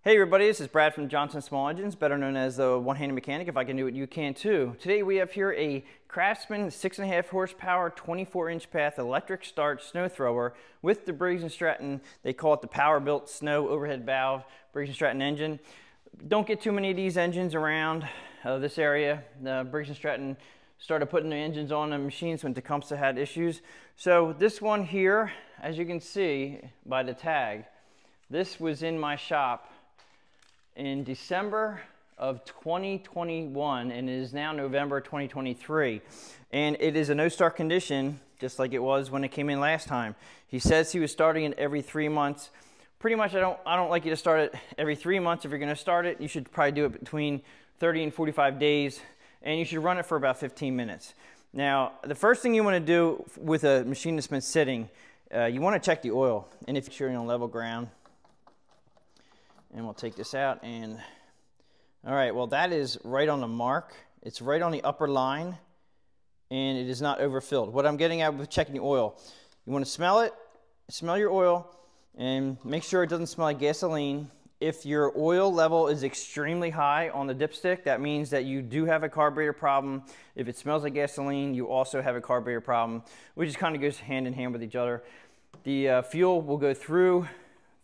Hey everybody, this is Brad from Johnson Small Engines, better known as the one-handed mechanic. If I can do it, you can too. Today we have here a Craftsman 6.5 horsepower, 24-inch path electric start snow thrower with the Briggs and Stratton. They call it the power-built snow overhead valve Briggs and Stratton engine. Don't get too many of these engines around this area. The Briggs and Stratton started putting the engines on the machines when Tecumseh had issues. So this one here, as you can see by the tag, this was in my shop in December of 2021, and it is now November 2023. And it is a no-start condition, just like it was when it came in last time. He says he was starting it every 3 months. Pretty much, I don't like you to start it every 3 months. If you're gonna start it, you should probably do it between 30 and 45 days, and you should run it for about 15 minutes. Now, the first thing you wanna do with a machine that's been sitting, you wanna check the oil. And if you're on level ground, and we'll take this out and, all right, well that is right on the mark. It's right on the upper line and it is not overfilled. What I'm getting at with checking the oil, you want to smell it, smell your oil and make sure it doesn't smell like gasoline. If your oil level is extremely high on the dipstick, that means that you do have a carburetor problem. If it smells like gasoline, you also have a carburetor problem, which just kind of goes hand in hand with each other. The fuel will go through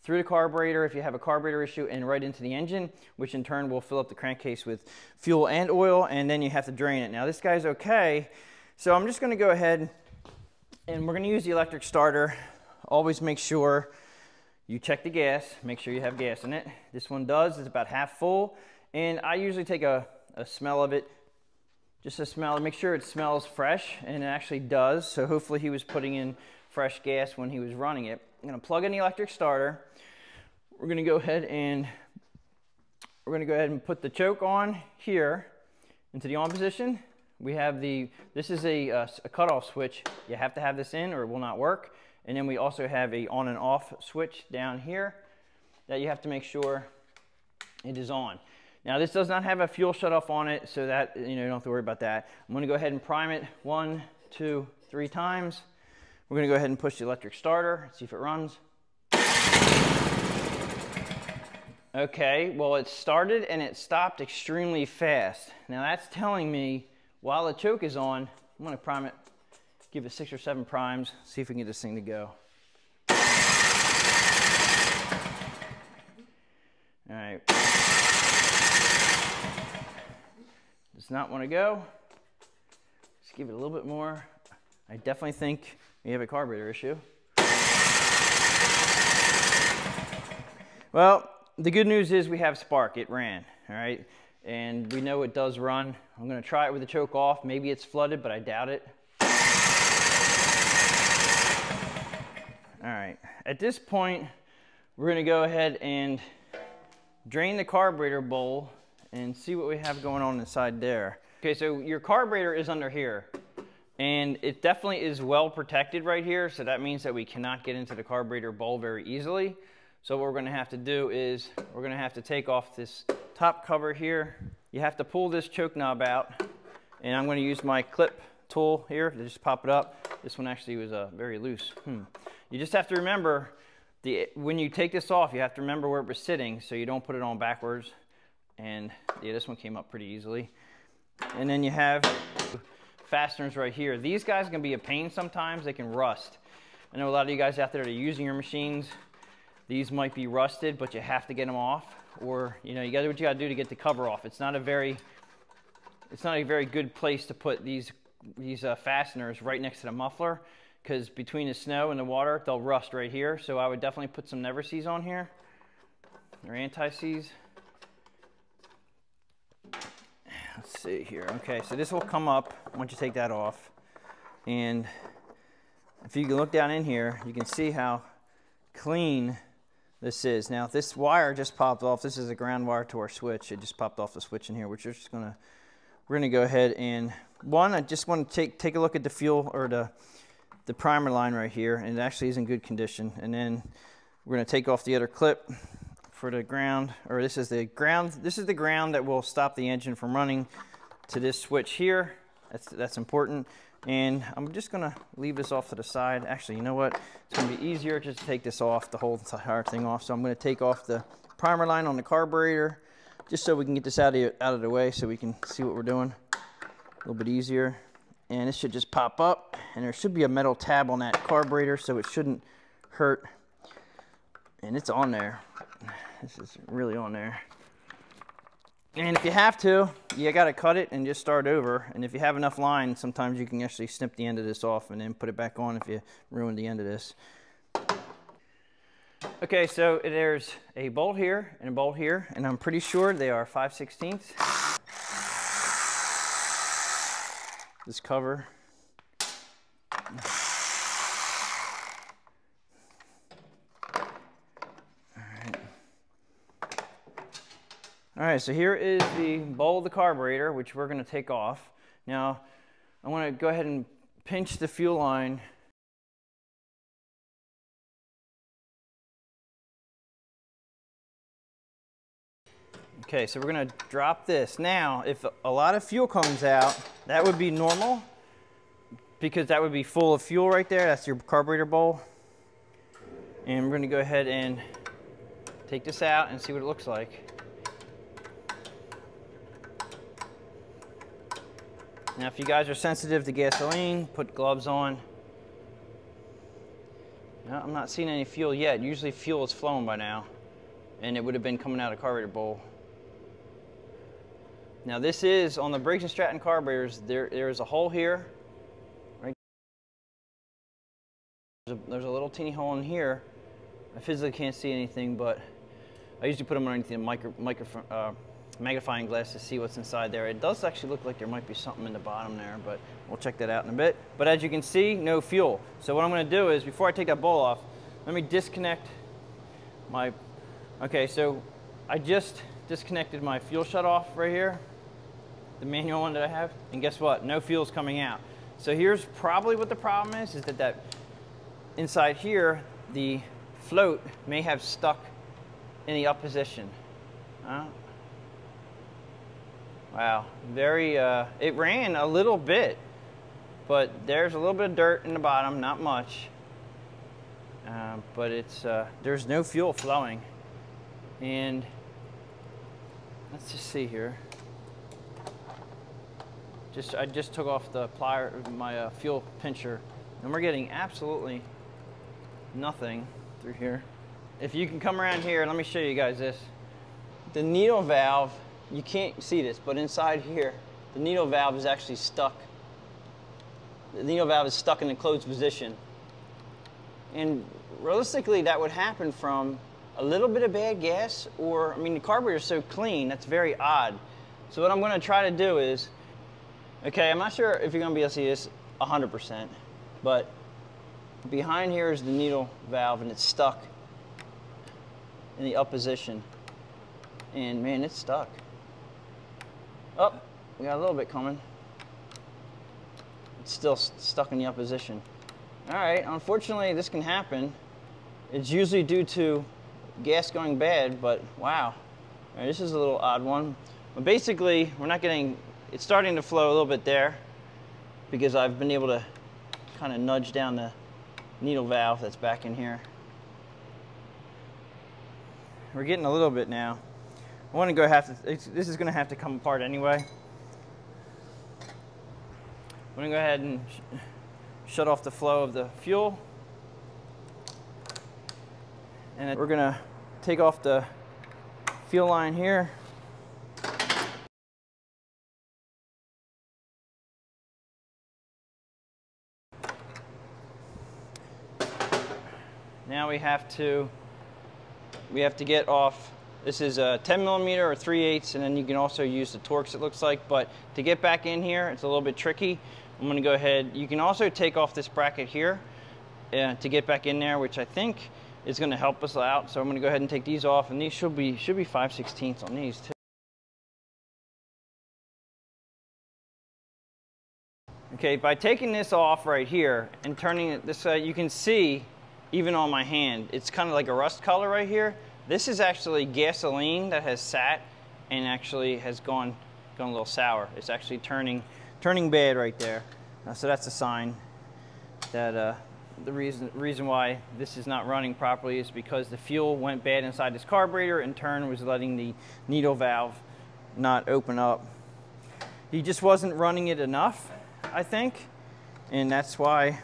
the carburetor if you have a carburetor issue and right into the engine, which in turn will fill up the crankcase with fuel and oil, and then you have to drain it. Now this guy's okay, so I'm just gonna go ahead and we're gonna use the electric starter. Always make sure you check the gas, make sure you have gas in it. This one does, it's about half full, and I usually take a smell of it, just a smell, make sure it smells fresh, and it actually does, so hopefully he was putting in fresh gas when he was running it. I'm gonna plug in the electric starter. We're gonna go ahead and put the choke on here into the on position. We have this is a cutoff switch. You have to have this in or it will not work. And then we also have a on and off switch down here that you have to make sure it is on. Now this does not have a fuel shutoff on it, so that you don't have to worry about that. I'm gonna go ahead and prime it 1, 2, 3 times. We're gonna go ahead and push the electric starter, see if it runs. Okay, well it started and it stopped extremely fast. Now that's telling me while the choke is on, I'm gonna prime it, give it 6 or 7 primes, see if we can get this thing to go. All right. Does not wanna go. Just give it a little bit more. I definitely think we have a carburetor issue. Well, the good news is we have spark, it ran, all right? And we know it does run. I'm gonna try it with the choke off. Maybe it's flooded, but I doubt it. All right, at this point, we're gonna go ahead and drain the carburetor bowl and see what we have going on inside there. Okay, so your carburetor is under here. And it definitely is well protected right here, so that means that we cannot get into the carburetor bowl very easily. So what we're gonna have to do is, we're gonna have to take off this top cover here. You have to pull this choke knob out, and I'm gonna use my clip tool here to just pop it up. This one actually was very loose. You just have to remember, when you take this off, you have to remember where it was sitting so you don't put it on backwards. And yeah, this one came up pretty easily. And then you have fasteners right here. These guys can be a pain sometimes. They can rust. I know a lot of you guys out there that are using your machines, these might be rusted, but you have to get them off, or you gotta do what you gotta do to get the cover off. It's not a very good place to put these fasteners right next to the muffler, because between the snow and the water, they'll rust right here. So I would definitely put some Never Seize on here, or anti-seize. Let's see here. Okay, so this will come up once you take that off. And if you can look down in here, you can see how clean this is. Now, this wire just popped off. This is a ground wire to our switch. It just popped off the switch in here, which we're gonna go ahead and, I just want to take a look at the fuel or the primer line right here, and it actually is in good condition. And then we're gonna take off the other clip for the ground, or this is the ground that will stop the engine from running to this switch here. That's important. And I'm just gonna leave this off to the side. Actually, you know what? It's gonna be easier just to take this off, the whole entire thing off. So I'm gonna take off the primer line on the carburetor, just so we can get this out of the way so we can see what we're doing a little bit easier. And it should just pop up, and there should be a metal tab on that carburetor, so it shouldn't hurt. And it's on there. This is really on there. And if you have to, you gotta cut it and just start over. And if you have enough line, sometimes you can actually snip the end of this off and then put it back on if you ruined the end of this. Okay, so there's a bolt here and a bolt here, and I'm pretty sure they are 5/16. This cover. All right, so here is the bowl of the carburetor, which we're going to take off. Now, I want to go ahead and pinch the fuel line. Okay, so we're going to drop this. Now, if a lot of fuel comes out, that would be normal, because that would be full of fuel right there. That's your carburetor bowl. And we're going to go ahead and take this out and see what it looks like. Now, if you guys are sensitive to gasoline, put gloves on. No, I'm not seeing any fuel yet. Usually fuel is flowing by now, and it would have been coming out of the carburetor bowl. Now, this is on the Briggs and Stratton carburetors. There is a hole here, right? There's a little teeny hole in here. I physically can't see anything, but I usually put them underneath the magnifying glass to see what's inside there. It does actually look like there might be something in the bottom there, but we'll check that out in a bit. But as you can see, no fuel. So what I'm going to do is, before I take that bowl off, let me disconnect my... Okay, so I just disconnected my fuel shutoff right here, the manual one that I have, and guess what? No fuel's coming out. So here's probably what the problem is that inside here, the float may have stuck in the up position. Wow, it ran a little bit, but there's a little bit of dirt in the bottom, not much. But there's no fuel flowing. And let's just see here. I just took off the my fuel pincher, and we're getting absolutely nothing through here. If you can come around here, let me show you guys this. The needle valve, you can't see this, but inside here, the needle valve is actually stuck. The needle valve is stuck in the closed position. And realistically, that would happen from a little bit of bad gas, or, I mean, the carburetor is so clean, that's very odd. So what I'm going to try to do is, okay, I'm not sure if you're going to be able to see this 100%, but behind here is the needle valve, and it's stuck in the up position. And man, it's stuck. Oh, we got a little bit coming. It's still stuck in the up position. All right, unfortunately, this can happen. It's usually due to gas going bad, but wow. All right, this is a little odd one. But basically, we're not getting, it's starting to flow a little bit there because I've been able to kind of nudge down the needle valve that's back in here. We're getting a little bit now. I want to go this is going to have to come apart anyway. I'm going to go ahead and shut off the flow of the fuel. And then we're going to take off the fuel line here. Now we have to get off. This is a 10 millimeter or 3/8, and then you can also use the Torx, it looks like. But to get back in here, it's a little bit tricky. I'm going to go ahead. You can also take off this bracket here to get back in there, which I think is going to help us out. So I'm going to go ahead and take these off, and these should be 5/16 on these too. Okay, by taking this off right here and turning it this way, you can see even on my hand, it's kind of like a rust color right here. This is actually gasoline that has sat and actually has gone a little sour. It's actually turning bad right there. So that's a sign that the reason why this is not running properly is because the fuel went bad inside this carburetor, in turn was letting the needle valve not open up. He just wasn't running it enough, I think, and that's why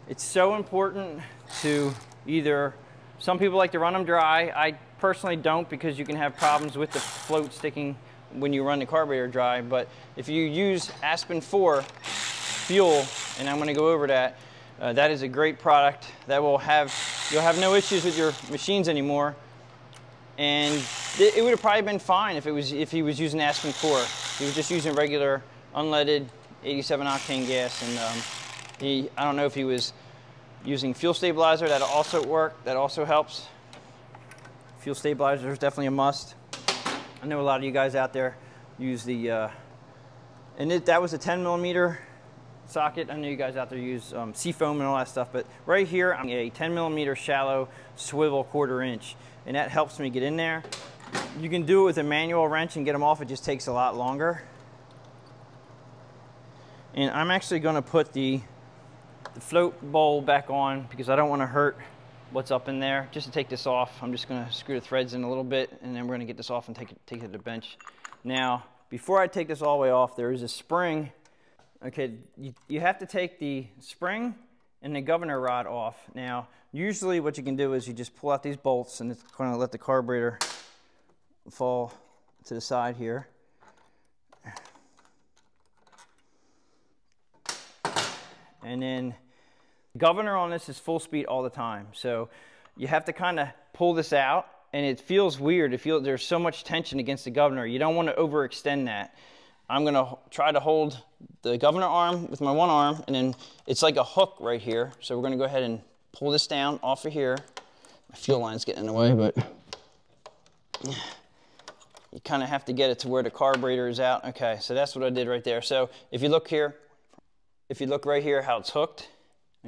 it's so important to either, some people like to run them dry. I personally don't, because you can have problems with the float sticking when you run the carburetor dry. But if you use Aspen 4 fuel, and I'm going to go over that, that is a great product that will have, you'll have no issues with your machines anymore. And it would have probably been fine if he was using Aspen 4. He was just using regular unleaded 87 octane gas, and I don't know if he was using fuel stabilizer. That also worked. That also helps. Fuel stabilizer is definitely a must. I know a lot of you guys out there use the, that was a 10mm socket. I know you guys out there use seafoam and all that stuff, but right here I'm a 10mm shallow swivel 1/4 inch, and that helps me get in there. You can do it with a manual wrench and get them off. It just takes a lot longer. And I'm actually going to put the float bowl back on because I don't want to hurt what's up in there. Just to take this off, I'm just going to screw the threads in a little bit, and then we're going to get this off and take it to the bench. Now, before I take this all the way off, there is a spring. Okay, you have to take the spring and the governor rod off. Now, usually what you can do is you just pull out these bolts, and it's going to let the carburetor fall to the side here. And then the governor on this is full speed all the time. So you have to kind of pull this out, and it feels weird. There's so much tension against the governor. You don't want to overextend that. I'm going to try to hold the governor arm with my one arm, and then it's like a hook right here. So we're going to go ahead and pull this down off of here. My fuel line's getting in the way, but you kind of have to get it to where the carburetor is out. Okay, so that's what I did right there. So if you look here, if you look right here how it's hooked,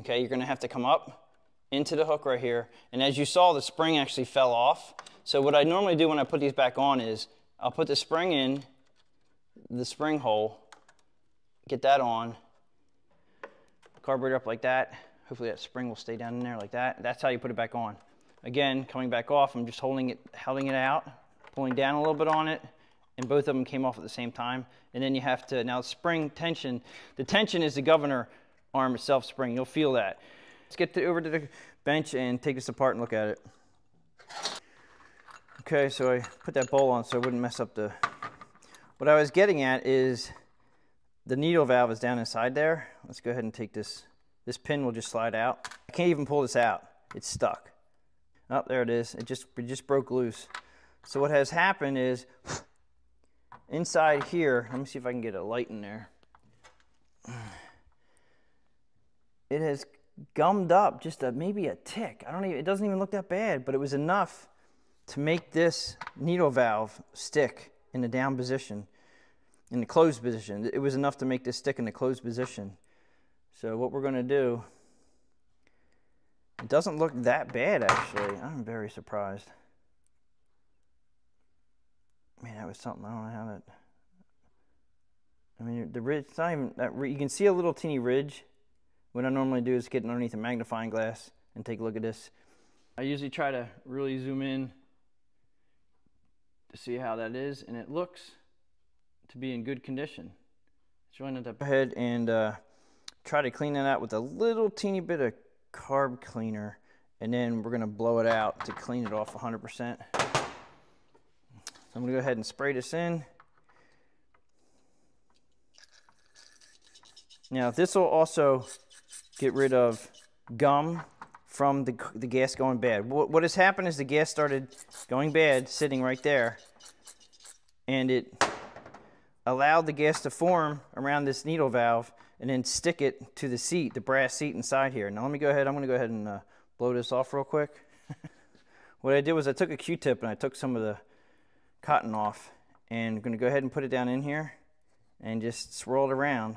okay, you're going to have to come up into the hook right here. And as you saw, the spring actually fell off. So what I normally do when I put these back on is I'll put the spring in the spring hole, get that on, carburetor up like that. Hopefully that spring will stay down in there like that. That's how you put it back on. Again, coming back off, I'm just holding it out, pulling down a little bit on it, and both of them came off at the same time. And then you have to, now spring tension, the tension is the governor arm itself spring. You'll feel that. Let's get over to the bench and take this apart and look at it. Okay, so I put that bowl on so I wouldn't mess up the, what I was getting at is the needle valve is down inside there. Let's go ahead and take this pin will just slide out. I can't even pull this out. It's stuck. Oh, there it is. It just broke loose. So what has happened is inside here, let me see if I can get a light in there. It has gummed up just maybe a tick. It doesn't even look that bad, but it was enough to make this needle valve stick in the down position, in the closed position. It was enough to make this stick in the closed position. So what we're going to do, it doesn't look that bad actually. I'm very surprised. Man, that was something. I don't know how that, I mean, the ridge, it's not even that, you can see a little teeny ridge. What I normally do is get underneath a magnifying glass and take a look at this. I usually try to really zoom in to see how that is, and it looks to be in good condition. So I'm going to go ahead and try to clean that out with a little teeny bit of carb cleaner, and then we're going to blow it out to clean it off 100%. So I'm going to go ahead and spray this in. Now this will also get rid of gum from the gas going bad. What has happened is the gas started going bad sitting right there, and it allowed the gas to form around this needle valve and then stick it to the seat, the brass seat inside here. Now let me go ahead, I'm going to go ahead and blow this off real quick. What I did was I took a Q-tip and I took some of the cotton off, and I'm going to go ahead and put it down in here and just swirl it around.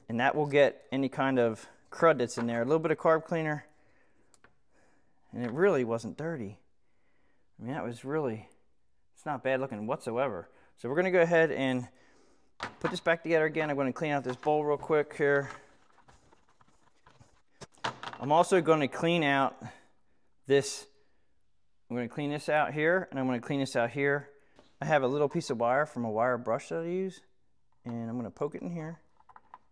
And that will get any kind of crud that's in there. A little bit of carb cleaner, and it really wasn't dirty. I mean, that was really, it's not bad looking whatsoever. So we're going to go ahead and put this back together again. I'm going to clean out this bowl real quick here. I'm also going to clean out this. I'm going to clean this out here, and I'm going to clean this out here. I have a little piece of wire from a wire brush that I use, and I'm going to poke it in here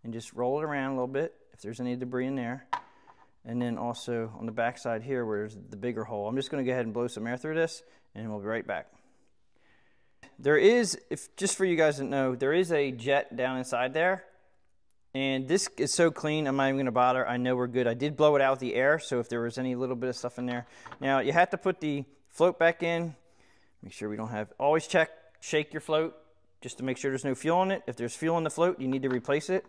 and just roll it around a little bit if there's any debris in there. And then also on the back side here where there's the bigger hole, I'm just going to go ahead and blow some air through this, and we'll be right back. There is, just for you guys to know, there is a jet down inside there. And this is so clean, I'm not even going to bother. I know we're good. I did blow it out with the air, so if there was any little bit of stuff in there. Now, you have to put the float back in. Make sure we don't have, always shake your float, just to make sure there's no fuel in it. If there's fuel in the float, you need to replace it.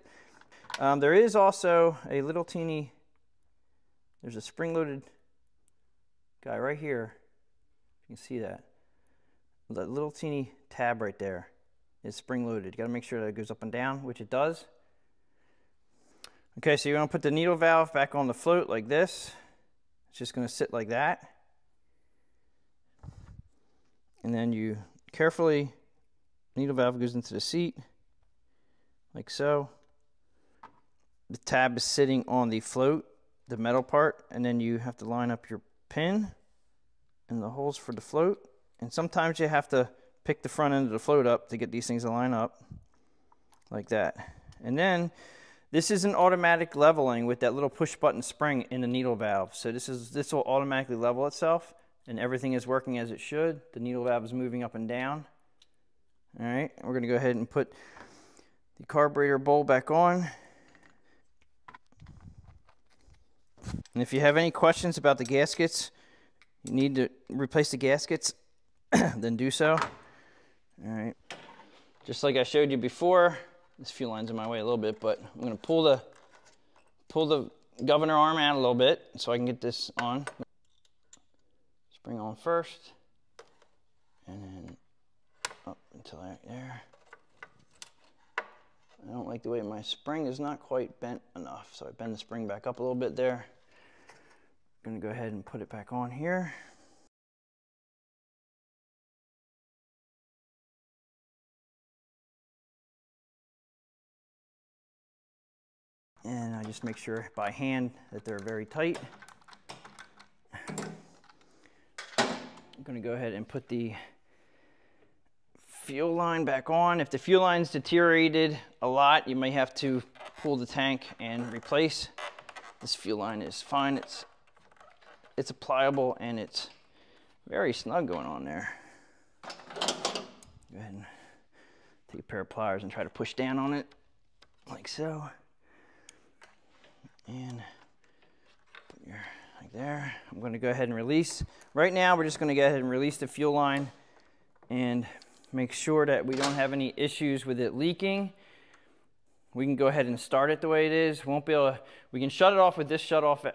There is also a little teeny, there's a spring-loaded guy right here. You can see that. That little teeny tab right there is spring-loaded. You got to make sure that it goes up and down, which it does. Okay, so you're going to put the needle valve back on the float like this. It's just going to sit like that. And then you carefully, needle valve goes into the seat, like so. The tab is sitting on the float, the metal part, and then you have to line up your pin and the holes for the float. And sometimes you have to pick the front end of the float up to get these things to line up, like that. And then this is an automatic leveling with that little push button spring in the needle valve. So this will automatically level itself, and everything is working as it should. The needle valve is moving up and down. All right, we're going to go ahead and put the carburetor bowl back on. And if you have any questions about the gaskets, you need to replace the gaskets, then do so. All right, just like I showed you before. This fuel line's in my way a little bit, but I'm going to pull the governor arm out a little bit so I can get this on. Spring on first, and then up until right there. I don't like the way my spring is not quite bent enough, so I bend the spring back up a little bit there. I'm going to go ahead and put it back on here. And I just make sure by hand that they're very tight. I'm going to go ahead and put the fuel line back on. If the fuel line's deteriorated a lot, you may have to pull the tank and replace. This fuel line is fine. It's pliable and it's very snug going on there. Go ahead and take a pair of pliers and try to push down on it like so. And put your, like there. I'm going to go ahead and release. Right now, we're just going to go ahead and release the fuel line and make sure that we don't have any issues with it leaking. We can go ahead and start it the way it is. Won't be able to, we can shut it off with this shut off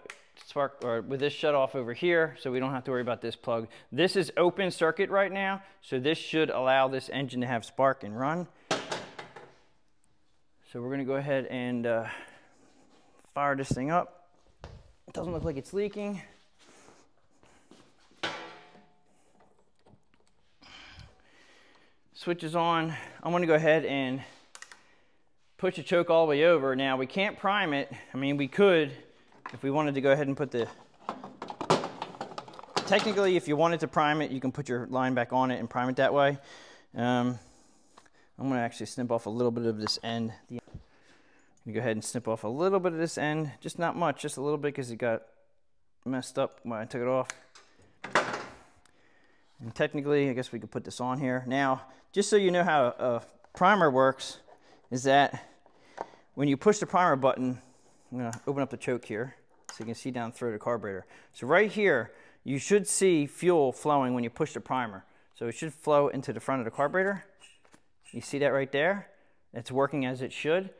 spark, or with this shut off over here, so we don't have to worry about this plug. This is open circuit right now, so this should allow this engine to have spark and run. So we're going to go ahead and fire this thing up. It doesn't look like it's leaking. Switch is on. I'm going to go ahead and push the choke all the way over. Now we can't prime it. I mean, we could if we wanted to go ahead and put the, technically if you wanted to prime it, you can put your line back on it and prime it that way. I'm going to actually snip off a little bit of this end. I'm going to go ahead and snip off a little bit of this end, just not much, just a little bit because it got messed up when I took it off. And technically, I guess we could put this on here. Now, just so you know how a primer works, is that when you push the primer button, I'm going to open up the choke here so you can see down through the carburetor. So right here, you should see fuel flowing when you push the primer. So it should flow into the front of the carburetor. You see that right there? It's working as it should.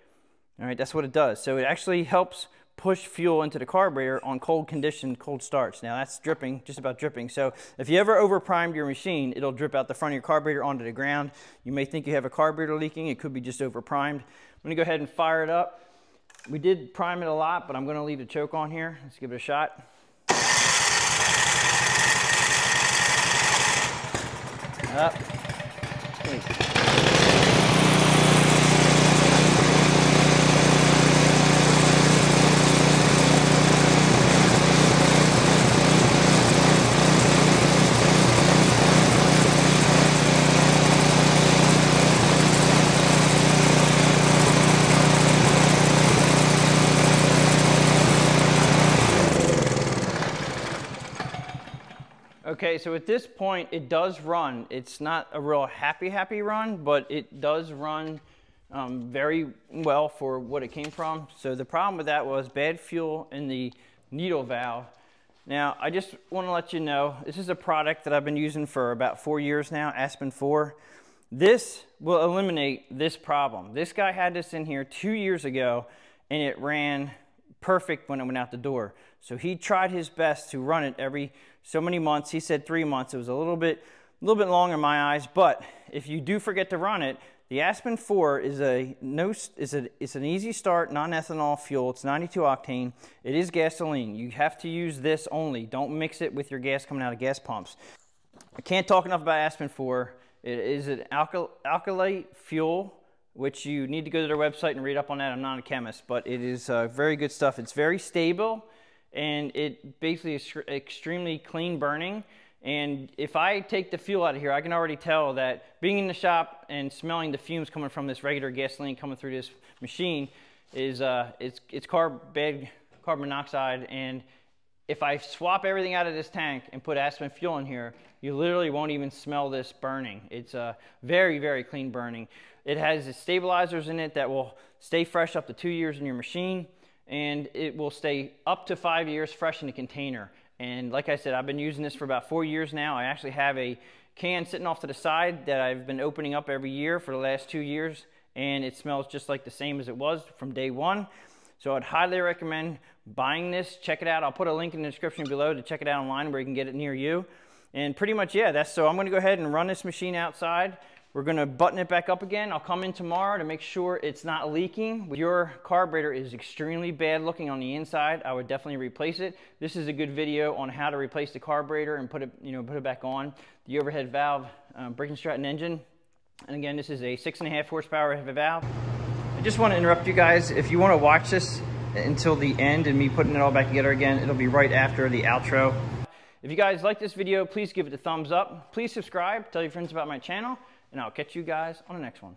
All right, that's what it does. So it actually helps push fuel into the carburetor on cold condition, cold starts. Now that's dripping, just about dripping. So if you ever over primed your machine, it'll drip out the front of your carburetor onto the ground. You may think you have a carburetor leaking. It could be just over primed. I'm gonna go ahead and fire it up. We did prime it a lot, but I'm gonna leave the choke on here. Let's give it a shot. Up. Okay, so at this point, it does run. It's not a real happy run, but it does run very well for what it came from. So the problem with that was bad fuel in the needle valve. Now, I just want to let you know, this is a product that I've been using for about 4 years now, Aspen 4. This will eliminate this problem. This guy had this in here 2 years ago, and it ran perfect when it went out the door. So he tried his best to run it every so many months. He said 3 months. It was a little bit long in my eyes, but if you do forget to run it, the Aspen 4 is it's an easy start, non-ethanol fuel. It's 92 octane. It is gasoline. You have to use this only. Don't mix it with your gas coming out of gas pumps. I can't talk enough about Aspen 4. It is an alkylate fuel, which you need to go to their website and read up on that. I'm not a chemist, but it is very good stuff. It's very stable, and it basically is extremely clean burning. And if I take the fuel out of here, I can already tell that being in the shop and smelling the fumes coming from this regular gasoline coming through this machine is it's bad carbon monoxide. And if I swap everything out of this tank and put Aspen fuel in here, you literally won't even smell this burning. It's very clean burning. It has stabilizers in it that will stay fresh up to 2 years in your machine, and it will stay up to 5 years fresh in the container. And like I said, I've been using this for about 4 years now. I actually have a can sitting off to the side that I've been opening up every year for the last 2 years, and it smells just like the same as it was from day one. So I'd highly recommend buying this. Check it out. I'll put a link in the description below to check it out online where you can get it near you. And pretty much, yeah, so I'm going to go ahead and run this machine outside. We're going to button it back up again. I'll come in tomorrow to make sure it's not leaking. Your carburetor is extremely bad looking on the inside. I would definitely replace it. This is a good video on how to replace the carburetor and put it back on. The overhead valve, Briggs and Stratton engine. And again, this is a 6.5 horsepower valve. I just want to interrupt you guys. If you want to watch this until the end and me putting it all back together again, it'll be right after the outro. If you guys like this video, please give it a thumbs up. Please subscribe, tell your friends about my channel, and I'll catch you guys on the next one.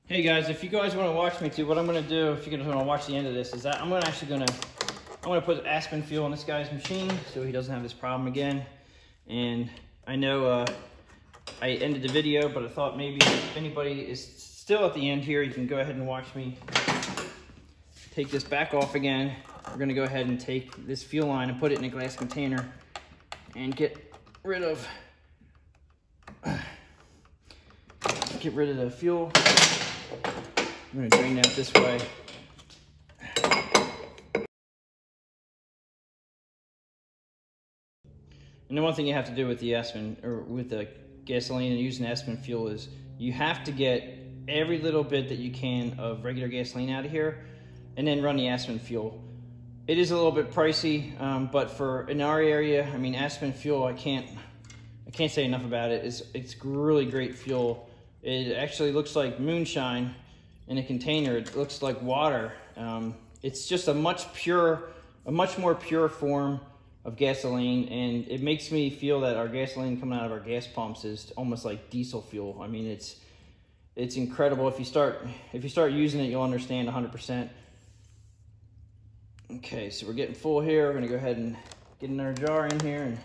Hey guys, if you guys want to watch me too, what I'm going to do, if you guys want to watch the end of this, is that I'm going to put Aspen fuel in this guy's machine so he doesn't have this problem again. And I know I ended the video, but I thought maybe if anybody is still at the end here, you can go ahead and watch me take this back off again. We're going to go ahead and take this fuel line and put it in a glass container and get rid of the fuel. I'm going to drain that this way. And the one thing you have to do with the Aspen, or with the gasoline and using Aspen fuel, is you have to get every little bit that you can of regular gasoline out of here and then run the Aspen fuel. It is a little bit pricey, but for in our area, I mean, Aspen fuel, I can't say enough about it. It's really great fuel. It actually looks like moonshine in a container. It looks like water. It's just a much more pure form of gasoline, and it makes me feel that our gasoline coming out of our gas pumps is almost like diesel fuel. I mean, it's incredible. If you start using it, you'll understand 100%. Okay, so we're getting full here. We're gonna go ahead and get another jar in here. And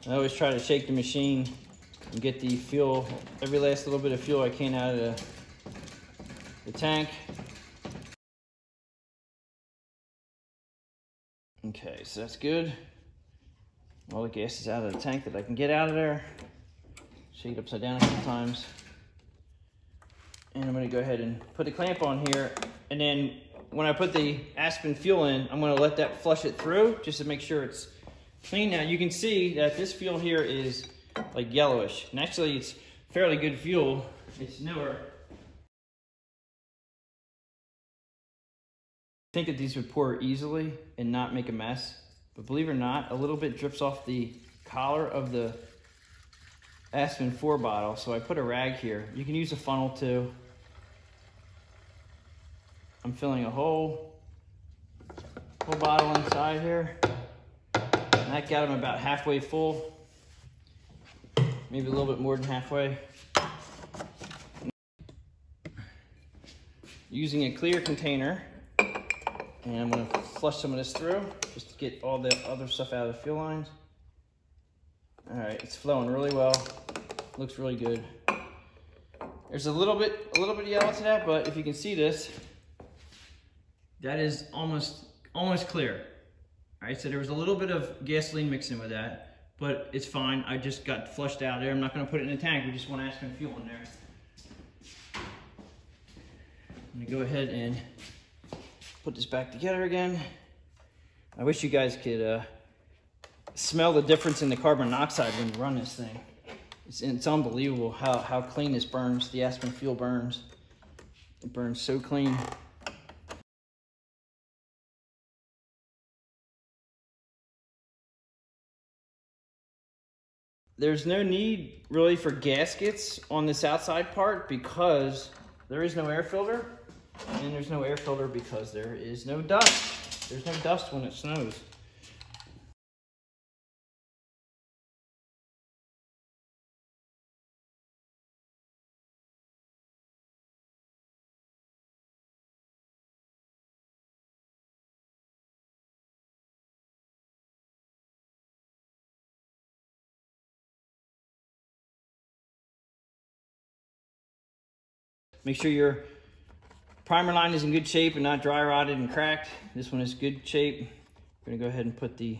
I always try to shake the machine and get the fuel, every last little bit of fuel I can out of the tank. Okay, so that's good. All the gas is out of the tank that I can get out of there. Shake it upside down a couple times. And I'm going to go ahead and put the clamp on here, and then when I put the Aspen fuel in, I'm going to let that flush it through just to make sure it's clean. Now you can see that this fuel here is like yellowish, and actually it's fairly good fuel. It's newer. I think that these would pour easily and not make a mess, but believe it or not, a little bit drips off the collar of the Aspen 4 bottle, so I put a rag here. You can use a funnel too. I'm filling a whole bottle inside here, and that got them about halfway full, maybe a little bit more than halfway. Using a clear container, And I'm going to flush some of this through just to get all the other stuff out of the fuel lines. All right, it's flowing really well. Looks really good. There's a little bit of yellow to that, but if you can see this, that is almost clear. All right, so there was a little bit of gasoline mixed in with that, but it's fine. I just got flushed out there. I'm not going to put it in the tank. We just want Aspen fuel in there. I'm going to go ahead and put this back together again. I wish you guys could smell the difference in the carbon monoxide when you run this thing. It's unbelievable how clean this burns. The Aspen fuel burns. It burns so clean. There's no need really for gaskets on this outside part because there is no air filter, and there's no air filter because there is no dust. There's no dust when it snows. Make sure your primer line is in good shape and not dry rotted and cracked. This one is good shape. I'm gonna go ahead and put the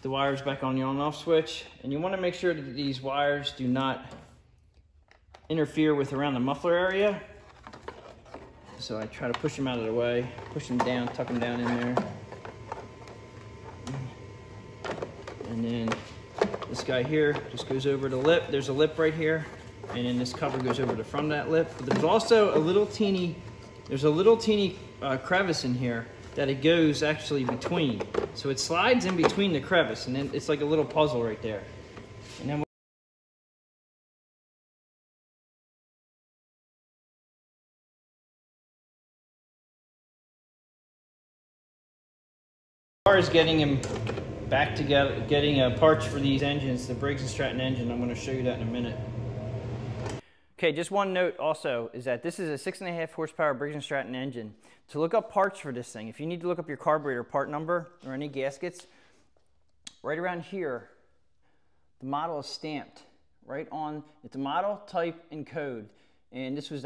wires back on the on and off switch. And you wanna make sure that these wires do not interfere with around the muffler area. So I try to push them out of the way, push them down, tuck them down in there. And then this guy here just goes over the lip. There's a lip right here, and then this cover goes over the front of that lip. But there's also a little teeny crevice in here that it goes actually between. So it slides in between the crevice, and then it's like a little puzzle right there. And then as far as getting him back together, getting parts for these engines, the Briggs and Stratton engine, I'm going to show you that in a minute. Okay, just one note also is that this is a 6.5 horsepower Briggs and Stratton engine. To look up parts for this thing, if you need to look up your carburetor part number or any gaskets, right around here, the model is stamped right on. It's a model, type, and code. And this was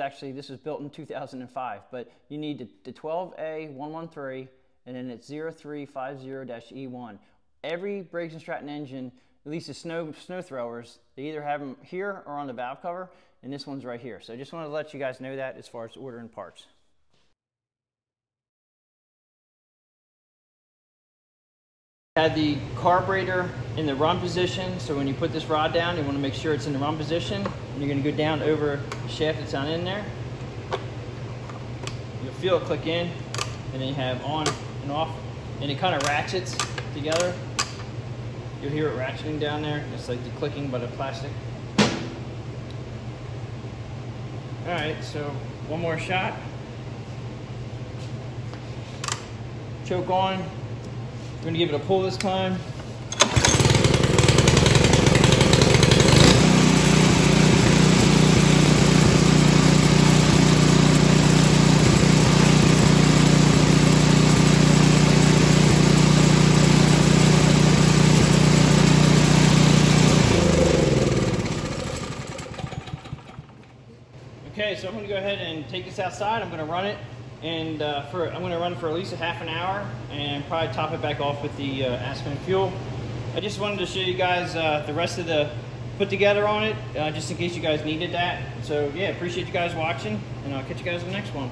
built in 2005, but you need the 12A113, and then it's 0350-E1. Every Briggs and Stratton engine, at least the snow throwers, they either have them here or on the valve cover, and this one's right here. So I just wanted to let you guys know that as far as ordering parts. Had the carburetor in the run position, so when you put this rod down, you want to make sure it's in the run position. And you're going to go down over the shaft that's down in there. You'll feel it click in, and then you have on and off, and it kind of ratchets together. You'll hear it ratcheting down there. It's like the clicking but of plastic. All right, so one more shot. Choke on. We're gonna give it a pull this time. Okay, so I'm going to go ahead and take this outside. I'm going to run it, and I'm going to run it for at least a half an hour, and probably top it back off with the Aspen fuel. I just wanted to show you guys the rest of the put together on it, just in case you guys needed that. So yeah, appreciate you guys watching, and I'll catch you guys in the next one.